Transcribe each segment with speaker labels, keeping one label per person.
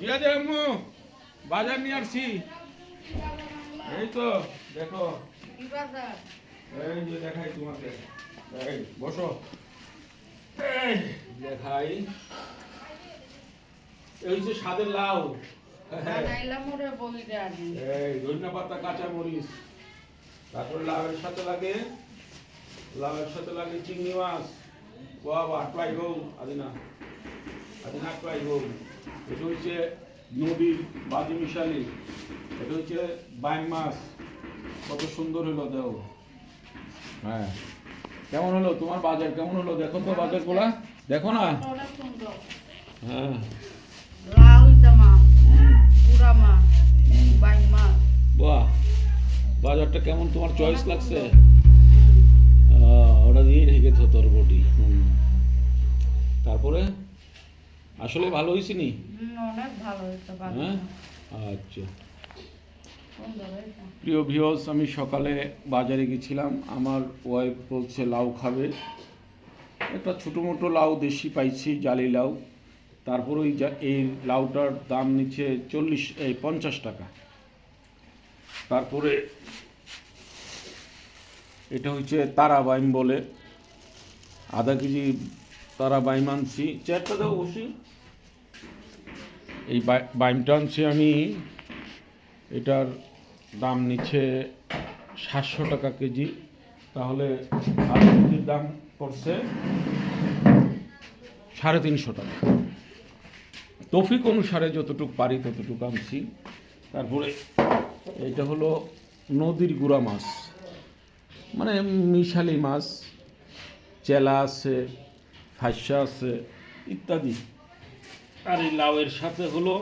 Speaker 1: জিয়া দে আম্মু বাজার নিয়ে আসছি। এই তো দেখো, এই যে দেখাই তোমাকে, এই বসো, এই দেখাই, এই যে স্বাদের লাউ, এই ধনিয়া পাতা, কাঁচা মরিচ, তারপরে লাউয়ের সাথে লাগে চিংড়ি মাছ, বাবা আটলাই গৌ আদিনা আটলাই গৌ। এটা হচ্ছে নদীর বাজি মিশালি, এটা হচ্ছে বাইম মাছ। কত সুন্দর হলো দেও। হ্যাঁ, কেমন হলো তোমার বাজার? কেমন হলো দেখো তো বাজারগুলা, দেখো না? হ্যাঁ, বাহ, বাজারটা কেমন তোমার চয়েস লাগছে? ওটা দিয়ে ঢেকেছো তোর বটি। তারপরে আসলে ভালো হয়েছে নি? হ্যাঁ, আচ্ছা। প্রিয় ভিউয়ার্স, আমি সকালে বাজারে গেছিলাম, আমার ওয়াইফ বলছে লাউ খাবে। একটা ছোটো মোটো লাউ দেশি পাইছি, জালি লাউ। তারপর এই লাউটার দাম নিচ্ছে 50 টাকা। তারপরে এটা হচ্ছে তারা বাইম বলে, আধা কেজি তারা বাইম আনছি। চেয়ারটা দাও বসি। এই বাইমটা আনছি আমি, এটার দাম নিচ্ছে 700 টাকা কেজি। তাহলে আধা কেজির দাম পড়ছে 350 টাকা। তৌফিক অনুসারে যতটুকু পারি ততটুকু আনছি। তারপরে এটা হলো নদীর গুড়া মাছ, মানে মিশালি মাছ, চেলা আছে, ফাঁসা আছে ইত্যাদি। আর এই লাউয়ের সাথে হলো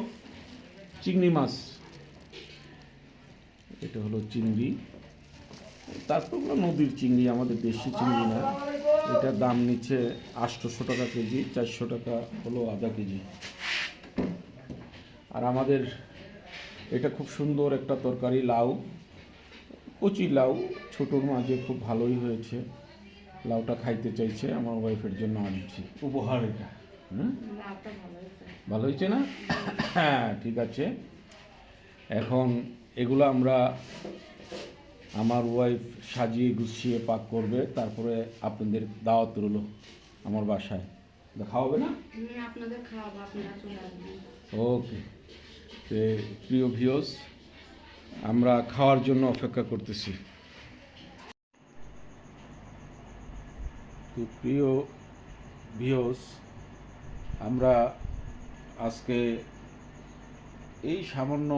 Speaker 1: চিংড়ি মাছ, এটা হলো চিংড়ি। তারপর নদীর চিংড়ি, আমাদের দেশি চিংড়ি না। এটার দাম নিচ্ছে 800 টাকা কেজি, 400 টাকা হলো আধা কেজি। আর আমাদের এটা খুব সুন্দর একটা তরকারি, লাউ, কচি লাউ, ছোটোর মাঝে খুব ভালোই হয়েছে। লাউটা খাইতে চাইছে, আমার ওয়াইফের জন্য আনছি উপহার এটা। ভালো হয়েছে না? হ্যাঁ, ঠিক আছে। এখন এগুলো আমরা, আমার ওয়াইফ সাজিয়ে গুছিয়ে পাক করবে, তারপরে আপনাদের দাওয়াত রইল আমার বাসায়। খাওয়াবে না? ওকে। প্রিয় ভিউয়ার্স, আমরা খাওয়ার জন্য অপেক্ষা করতেছি। তো প্রিয় ভিউয়ার্স, আমরা আজকে এই সামান্য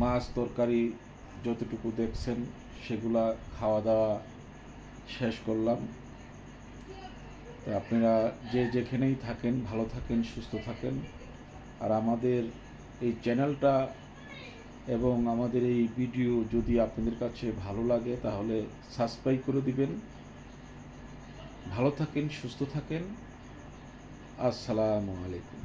Speaker 1: মাছ তরকারি যতটুকু দেখছেন সেগুলা খাওয়া দাওয়া শেষ করলাম। তো আপনারা যে যেখানেই থাকেন ভালো থাকেন, সুস্থ থাকেন। আর আমাদের এই চ্যানেলটা এবং আমাদের এই ভিডিও যদি আপনাদের কাছে ভালো লাগে তাহলে সাবস্ক্রাইব করে দিবেন। ভালো থাকেন, সুস্থ থাকেন। আসসালামু আলাইকুম।